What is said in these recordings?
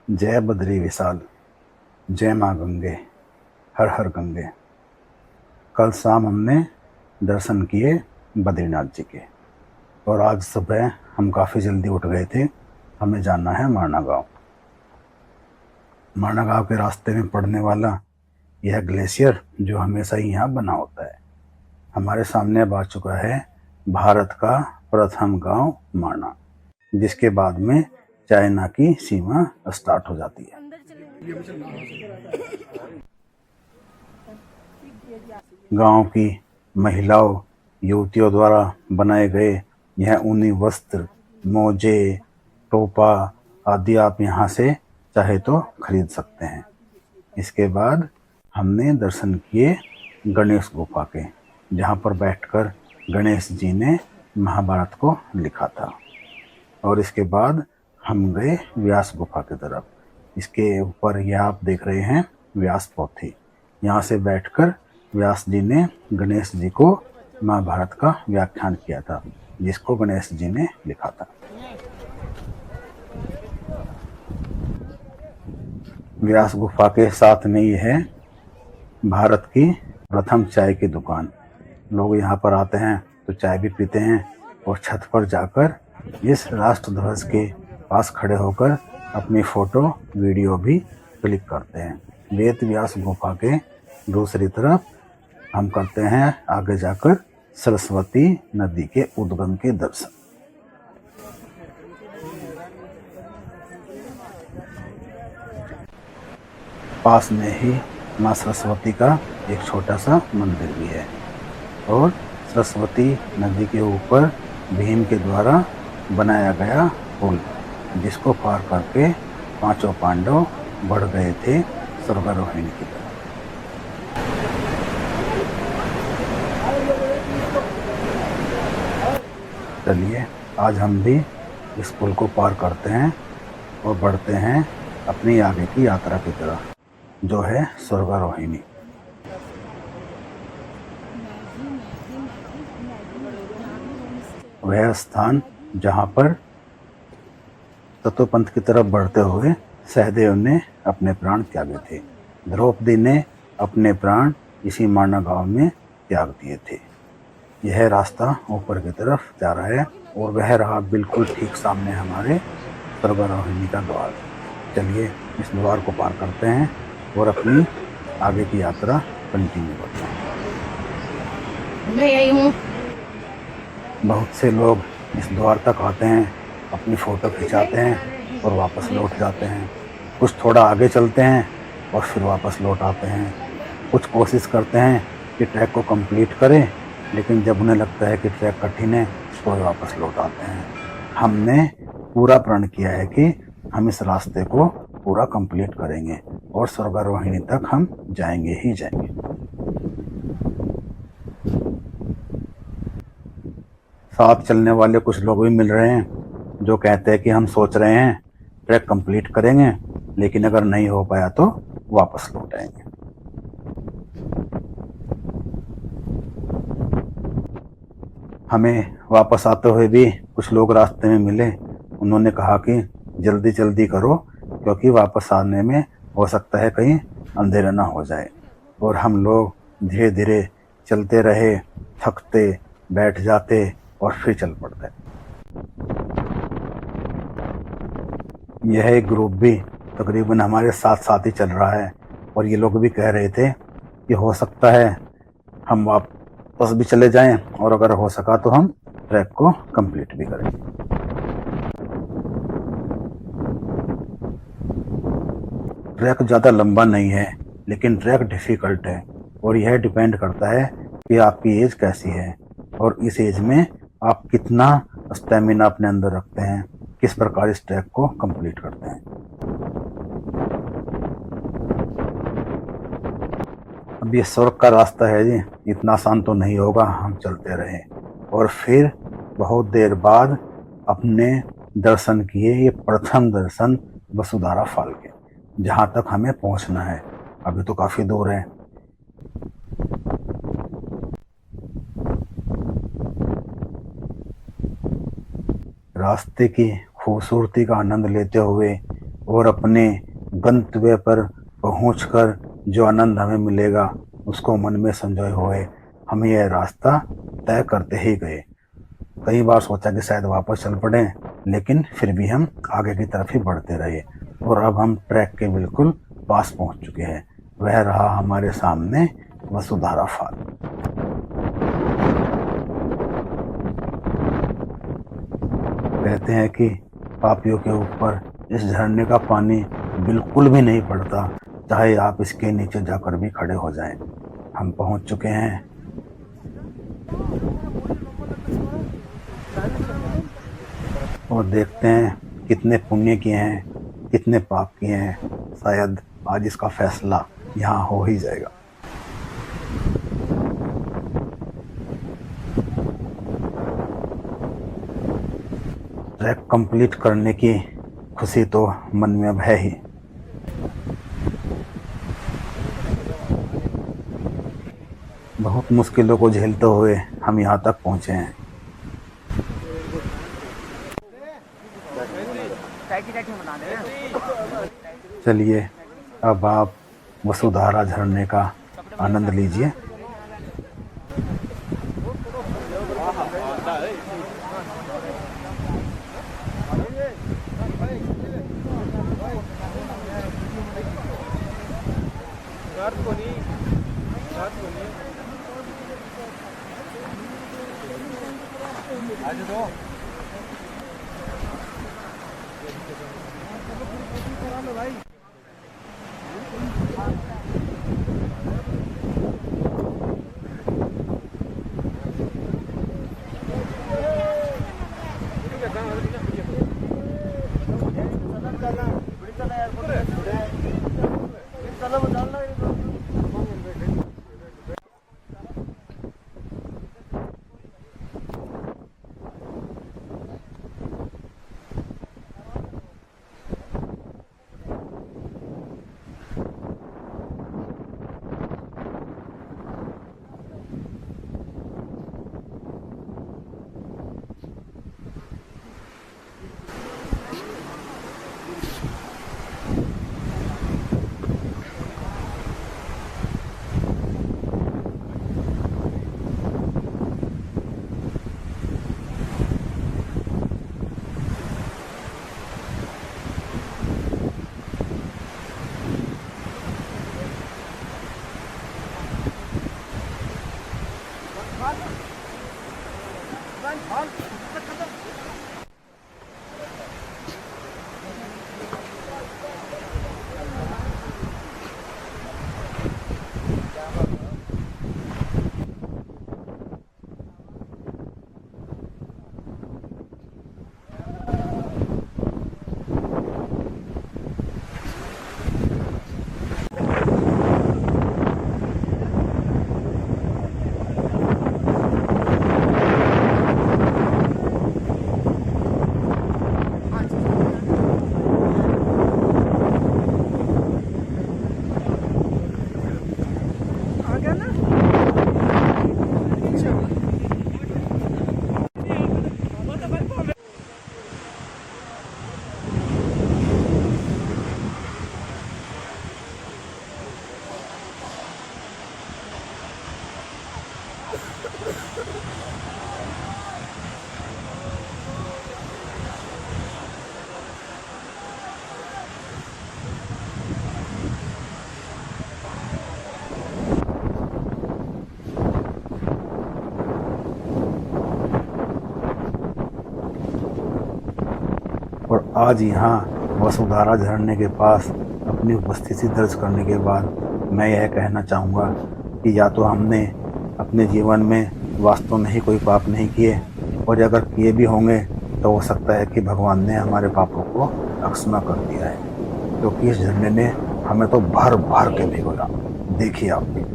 जय बद्री विशाल, जय माँ गंगे, हर हर गंगे। कल शाम हमने दर्शन किए बद्रीनाथ जी के, और आज सुबह हम काफ़ी जल्दी उठ गए थे। हमें जाना है मारना गांव। मारना गांव के रास्ते में पड़ने वाला यह ग्लेशियर जो हमेशा ही यहाँ बना होता है। हमारे सामने अब आ चुका है भारत का प्रथम गांव मारना, जिसके बाद में चाइना की सीमा स्टार्ट हो जाती है। गांव की महिलाओं युवतियों द्वारा बनाए गए यह ऊनी वस्त्र, मोजे, टोपा आदि आप यहाँ से चाहे तो खरीद सकते हैं। इसके बाद हमने दर्शन किए गणेश गुफा के, जहाँ पर बैठकर गणेश जी ने महाभारत को लिखा था। और इसके बाद हम गए व्यास गुफा की तरफ। इसके ऊपर यह आप देख रहे हैं व्यास पोथी। यहाँ से बैठकर व्यास जी ने गणेश जी को महाभारत का व्याख्यान किया था, जिसको गणेश जी ने लिखा था। व्यास गुफा के साथ में ही है भारत की प्रथम चाय की दुकान। लोग यहाँ पर आते हैं तो चाय भी पीते हैं, और छत पर जाकर इस राष्ट्रध्वज के पास खड़े होकर अपनी फोटो वीडियो भी क्लिक करते हैं। वेद व्यास गुफा के दूसरी तरफ हम करते हैं आगे जाकर सरस्वती नदी के उद्गम के दर्शन। पास में ही माँ सरस्वती का एक छोटा सा मंदिर भी है, और सरस्वती नदी के ऊपर भीम के द्वारा बनाया गया पुल, जिसको पार करके पांचों पांडव बढ़ गए थे स्वर्गारोहिणी की तरफ। चलिए आज हम भी इस पुल को पार करते हैं और बढ़ते हैं अपनी आगे की यात्रा की तरफ, जो है स्वर्गारोहिणी। वह स्थान जहाँ पर तत्वपंथ की तरफ बढ़ते हुए सहदेव ने अपने प्राण त्यागे थे। द्रौपदी ने अपने प्राण इसी मारना गांव में त्याग दिए थे। यह रास्ता ऊपर की तरफ जा रहा है, और वह रहा बिल्कुल ठीक सामने हमारे स्वर्गारोहिणी का द्वार। चलिए इस द्वार को पार करते हैं और अपनी आगे की यात्रा कंटिन्यू करते हैं। मैं यही हूँ। बहुत से लोग इस द्वार तक आते हैं, अपनी फ़ोटो खिंचाते हैं और वापस लौट जाते हैं। कुछ थोड़ा आगे चलते हैं और फिर वापस लौट आते हैं। कुछ कोशिश करते हैं कि ट्रैक को कंप्लीट करें, लेकिन जब उन्हें लगता है कि ट्रैक कठिन है तो वे वापस लौट आते हैं। हमने पूरा प्रण किया है कि हम इस रास्ते को पूरा कंप्लीट करेंगे और स्वर्गारोहिणी तक हम जाएंगे ही जाएंगे। साथ चलने वाले कुछ लोग भी मिल रहे हैं जो कहते हैं कि हम सोच रहे हैं ट्रैक कंप्लीट करेंगे, लेकिन अगर नहीं हो पाया तो वापस लौट आएंगे। हमें वापस आते हुए भी कुछ लोग रास्ते में मिले। उन्होंने कहा कि जल्दी जल्दी करो, क्योंकि वापस आने में हो सकता है कहीं अंधेरा ना हो जाए। और हम लोग धीरे धीरे चलते रहे, थकते, बैठ जाते और फिर चल पड़ते। यह एक ग्रुप भी तकरीबन हमारे साथ साथ ही चल रहा है, और ये लोग भी कह रहे थे कि हो सकता है हम वापस भी चले जाएं, और अगर हो सका तो हम ट्रैक को कंप्लीट भी करें। ट्रैक ज़्यादा लंबा नहीं है, लेकिन ट्रैक डिफ़िकल्ट है, और यह डिपेंड करता है कि आपकी एज कैसी है और इस एज में आप कितना स्टेमिना अपने अंदर रखते हैं, किस प्रकार इस ट्रैक को कंप्लीट करते हैं। अब ये स्वर्ग का रास्ता है जी, इतना आसान तो नहीं होगा। हम चलते रहे और फिर बहुत देर बाद अपने दर्शन किए, ये प्रथम दर्शन वसुधारा फॉल के, जहाँ तक हमें पहुँचना है। अभी तो काफ़ी दूर है। रास्ते की खूबसूरती का आनंद लेते हुए और अपने गंतव्य पर पहुंचकर जो आनंद हमें मिलेगा उसको मन में संजोए हुए हम यह रास्ता तय करते ही गए। कई बार सोचा कि शायद वापस चल पड़े, लेकिन फिर भी हम आगे की तरफ ही बढ़ते रहे और अब हम ट्रैक के बिल्कुल पास पहुंच चुके हैं। वह रहा हमारे सामने वसुधारा फॉल। कहते हैं कि पापियों के ऊपर इस झरने का पानी बिल्कुल भी नहीं पड़ता, चाहे आप इसके नीचे जाकर भी खड़े हो जाएं। हम पहुंच चुके हैं और देखते हैं कितने पुण्य किए हैं, कितने पाप किए हैं। शायद आज इसका फैसला यहाँ हो ही जाएगा। ट्रैक कंप्लीट करने की खुशी तो मन में अब है ही। बहुत मुश्किलों को झेलते हुए हम यहाँ तक पहुँचे हैं। चलिए अब आप वसुधारा झरने का आनंद लीजिए। और आज यहाँ वसुधारा झरने के पास अपनी उपस्थिति दर्ज करने के बाद मैं यह कहना चाहूँगा कि या तो हमने अपने जीवन में वास्तव में ही कोई पाप नहीं किए, और अगर किए भी होंगे तो हो सकता है कि भगवान ने हमारे पापों को अक्षमा कर दिया है, क्योंकि इस झरने ने हमें तो भर भर के भिगोया। देखिए आप भी।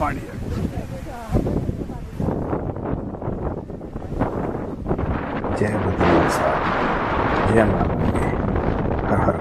पानी है। जय बद्रीनाथ साहब, जय मां गंगे, हर हर